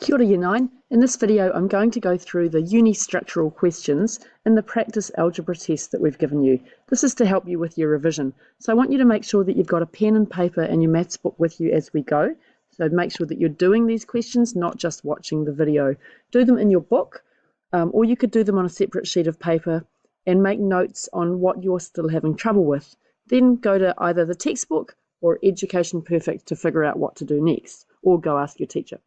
Kia ora Year 9. In this video I'm going to go through the unistructural questions in the practice algebra test that we've given you. This is to help you with your revision. So I want you to make sure that you've got a pen and paper and your maths book with you as we go. So make sure that you're doing these questions, not just watching the video. Do them in your book, or you could do them on a separate sheet of paper and make notes on what you're still having trouble with. Then go to either the textbook or Education Perfect to figure out what to do next, or go ask your teacher.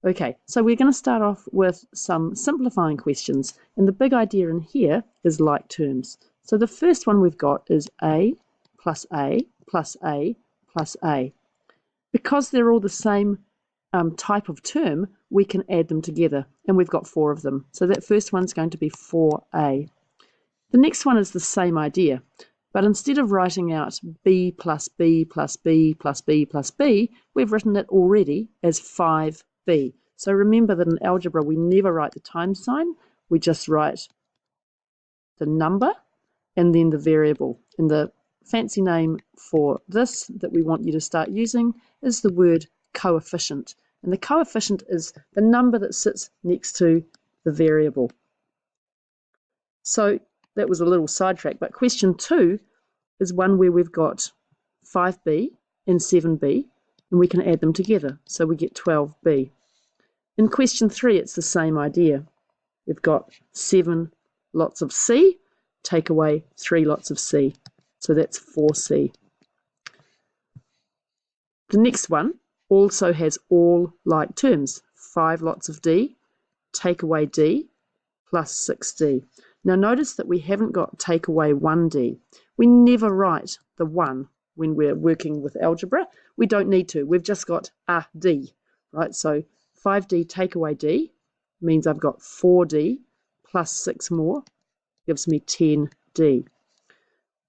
Okay, so we're going to start off with some simplifying questions, and the big idea in here is like terms. So the first one we've got is A plus A plus A plus A. Because they're all the same type of term, we can add them together, and we've got 4 of them. So that first one's going to be 4A. The next one is the same idea, but instead of writing out B plus B plus B plus B plus B, we've written it already as 5B. So remember that in algebra we never write the times sign, we just write the number and then the variable. And the fancy name for this that we want you to start using is the word coefficient. And the coefficient is the number that sits next to the variable. So that was a little sidetrack, but question 2 is one where we've got 5B and 7B, and we can add them together, so we get 12B. In question 3, it's the same idea. We've got 7 lots of C, take away 3 lots of C, so that's 4C. The next one also has all like terms. 5 lots of D, take away D, plus 6D. Now notice that we haven't got take away 1D. We never write the 1 when we're working with algebra. We don't need to. We've just got a D, right? So 5D take away D means I've got 4D plus 6 more gives me 10D.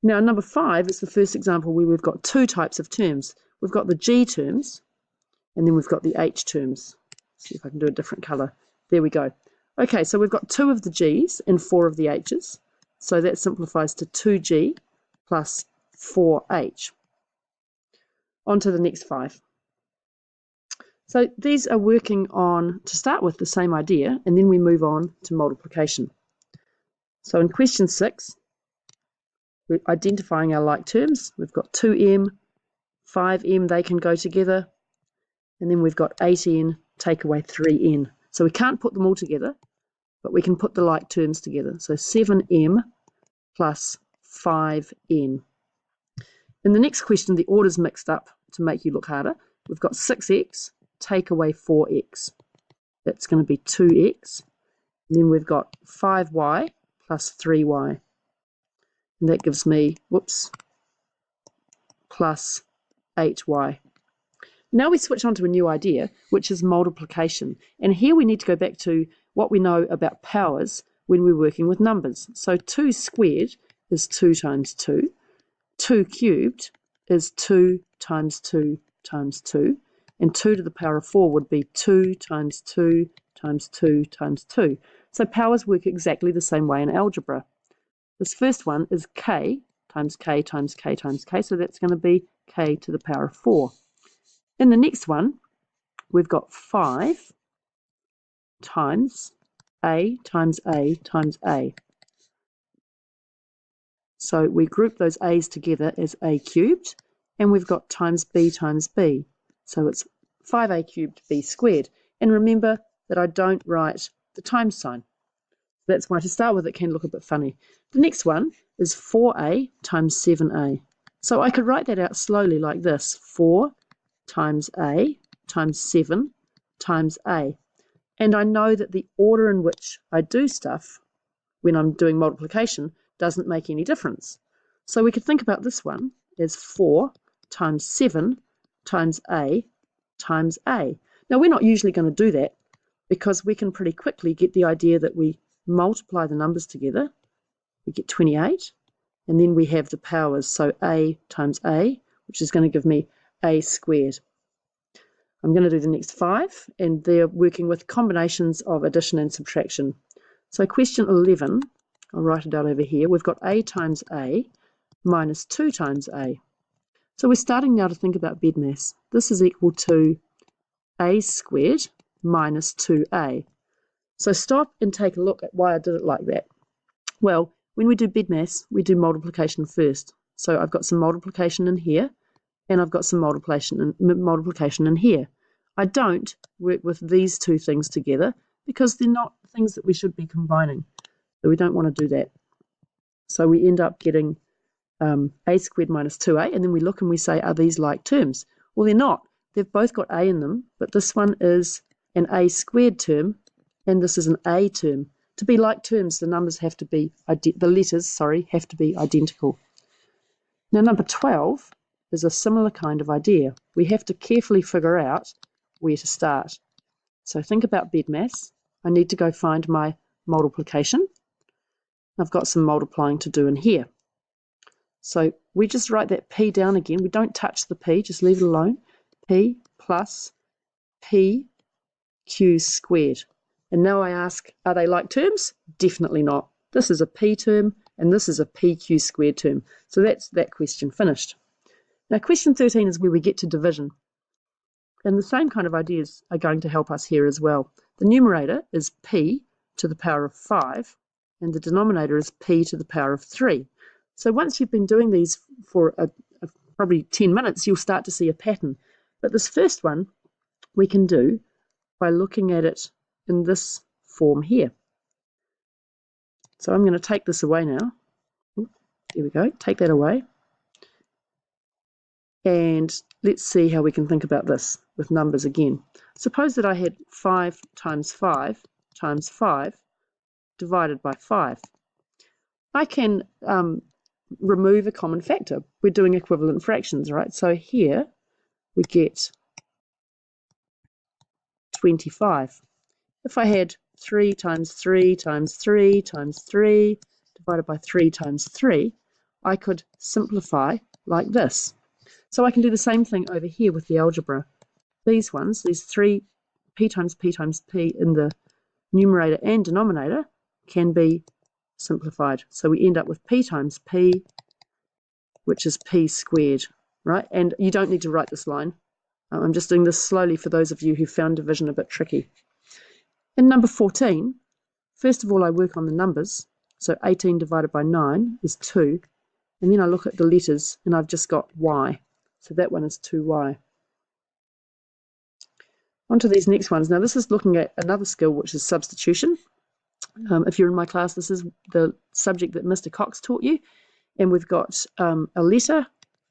Now number 5 is the first example where we've got 2 types of terms. We've got the G terms and then we've got the H terms. Let's see if I can do a different colour. There we go. Okay, so we've got 2 of the G's and 4 of the H's. So that simplifies to 2G plus 4H. On to the next 5. So these are working on, to start with, the same idea, and then we move on to multiplication. So in question 6, we're identifying our like terms. We've got 2M, 5M, they can go together, and then we've got 8N, take away 3N. So we can't put them all together, but we can put the like terms together. So 7M plus 5N. In the next question, the order's mixed up to make you look harder. We've got 6X, take away 4X. That's going to be 2X. And then we've got 5Y plus 3Y. And that gives me, plus 8Y. Now we switch on to a new idea, which is multiplication. And here we need to go back to what we know about powers when we're working with numbers. So 2 squared is 2 times 2. 2 cubed is 2 times 2 times 2. And 2 to the power of 4 would be 2 times 2 times 2 times 2. So powers work exactly the same way in algebra. This first one is k times k times k times k. So that's going to be k to the power of 4. In the next one, we've got 5 times A times A times A. So we group those A's together as A cubed, and we've got times B times B. So it's 5A cubed B squared. And remember that I don't write the times sign. That's why to start with it can look a bit funny. The next one is 4A times 7A. So I could write that out slowly like this. 4 times A times 7 times A. And I know that the order in which I do stuff when I'm doing multiplication doesn't make any difference. So we could think about this one as 4 times 7 times A times A. Now we're not usually going to do that because we can pretty quickly get the idea that we multiply the numbers together. We get 28, and then we have the powers. So A times A, which is going to give me A squared. I'm going to do the next 5, and they're working with combinations of addition and subtraction. So question 11, I'll write it out over here. We've got A times A minus 2 times A. So we're starting now to think about BEDMAS. This is equal to A squared minus 2a. So stop and take a look at why I did it like that. Well, when we do BIDMAS, we do multiplication first. So I've got some multiplication in here, and I've got some multiplication in here. I don't work with these two things together because they're not things that we should be combining. So we don't want to do that. So we end up getting a squared minus 2a, and then we look and we say, are these like terms? Well, they're not. They've both got a in them, but this one is an a squared term, and this is an a term. To be like terms, the numbers have to be, the letters, have to be identical. Now, number 12 is a similar kind of idea. We have to carefully figure out where to start. So think about BIDMAS. I need to go find my multiplication. I've got some multiplying to do in here. So we just write that p down again. We don't touch the p, just leave it alone. P plus p q squared. And now I ask, are they like terms? Definitely not. This is a p term, and this is a pq squared term. So that's that question finished. Now question 13 is where we get to division. And the same kind of ideas are going to help us here as well. The numerator is p to the power of 5, and the denominator is p to the power of 3. So once you've been doing these for probably 10 minutes, you'll start to see a pattern. But this first one we can do by looking at it in this form here. So I'm going to take this away now. There we go, take that away. And let's see how we can think about this with numbers again. Suppose that I had 5 times 5 times 5 divided by 5. I can remove a common factor. We're doing equivalent fractions, right? So here we get 25. If I had 3 times 3 times 3 times 3 divided by 3 times 3, I could simplify like this. So I can do the same thing over here with the algebra. These ones, these 3 p times p times p in the numerator and denominator can be simplified. So we end up with p times p, which is p squared, right? And you don't need to write this line. I'm just doing this slowly for those of you who found division a bit tricky. In number 14, first of all I work on the numbers. So 18 divided by 9 is 2. And then I look at the letters and I've just got y. So that one is 2y. On to these next ones. Now this is looking at another skill, which is substitution. If you're in my class, this is the subject that Mr. Cox taught you. And we've got a letter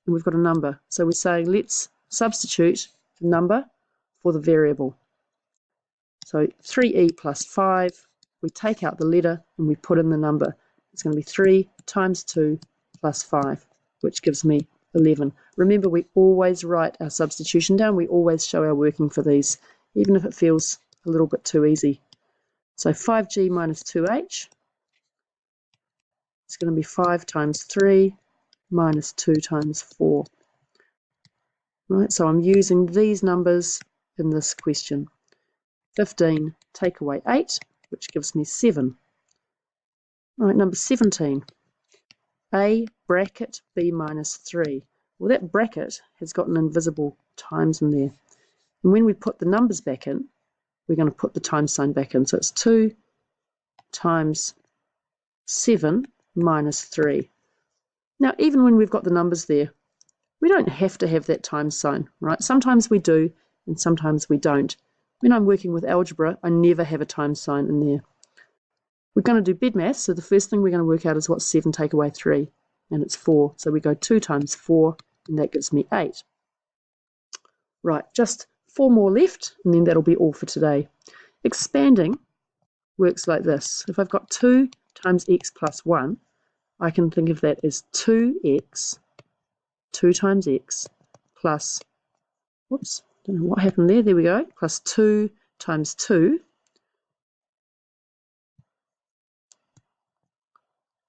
and we've got a number. So we're saying let's substitute the number for the variable. So 3e plus 5, we take out the letter and we put in the number. It's going to be 3 times 2 plus 5, which gives me 11. Remember, we always write our substitution down. We always show our working for these, even if it feels a little bit too easy. So 5g minus 2h, it's going to be 5 times 3 minus 2 times 4. Right, so I'm using these numbers in this question. 15, take away 8, which gives me 7. All right, number 17. A bracket b minus 3. Well, that bracket has got an invisible times in there. And when we put the numbers back in, we're going to put the times sign back in. So it's 2 times 7 minus 3. Now, even when we've got the numbers there, we don't have to have that times sign, right? Sometimes we do, and sometimes we don't. When I'm working with algebra, I never have a times sign in there. We're going to do BIDMAS, so the first thing we're going to work out is what's 7 take away 3, and it's 4. So we go 2 times 4, and that gives me 8. Right, just 4 more left, and then that'll be all for today. Expanding works like this. If I've got 2 times x plus 1, I can think of that as 2x, 2 times x, plus, whoops, don't know what happened there, there we go, plus 2 times 2.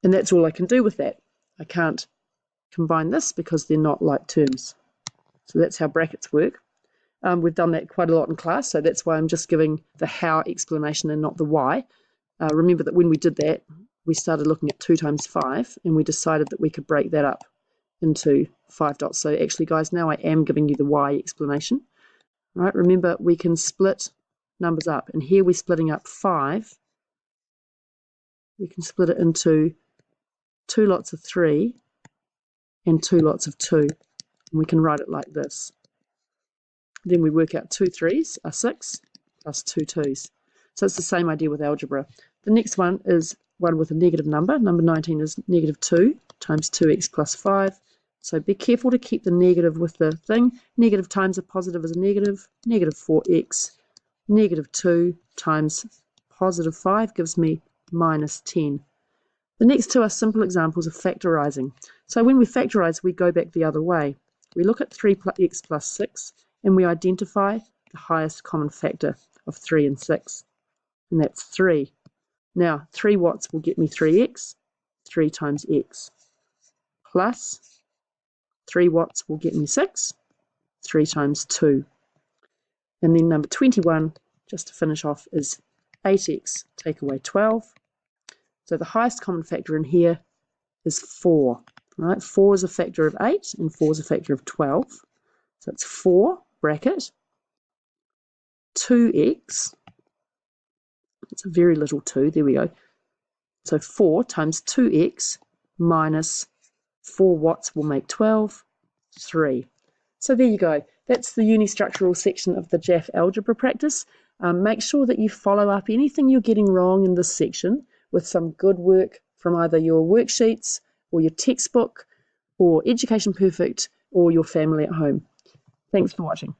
And that's all I can do with that. I can't combine this because they're not like terms. So that's how brackets work. We've done that quite a lot in class, so that's why I'm just giving the how explanation and not the why. Remember that when we did that, we started looking at 2 times 5, and we decided that we could break that up into 5 dots. So actually, guys, now I am giving you the why explanation. Right? Remember, we can split numbers up. And here we're splitting up 5. We can split it into 2 lots of 3 and 2 lots of 2. And we can write it like this. Then we work out 2 3s are 6 plus 2 2s. So it's the same idea with algebra. The next one is one with a negative number. Number 19 is negative 2 times 2x plus 5. So be careful to keep the negative with the thing. Negative times a positive is a negative. Negative 4x. Negative 2 times positive 5 gives me minus 10. The next two are simple examples of factorising. So when we factorise, we go back the other way. We look at 3x plus 6 and we identify the highest common factor of 3 and 6. And that's 3. Now, 3 watts will get me 3x, 3 times x, plus 3 watts will get me 6, 3 times 2. And then number 21, just to finish off, is 8x take away 12. So the highest common factor in here is 4. Right? 4 is a factor of 8 and 4 is a factor of 12. So it's 4, bracket, 2x. It's a very little 2. There we go. So 4 times 2x minus 4 watts will make 12, 3. So there you go. That's the unistructural section of the JAF algebra practice. Make sure that you follow up anything you're getting wrong in this section with some good work from either your worksheets or your textbook or Education Perfect or your family at home. Thanks for watching.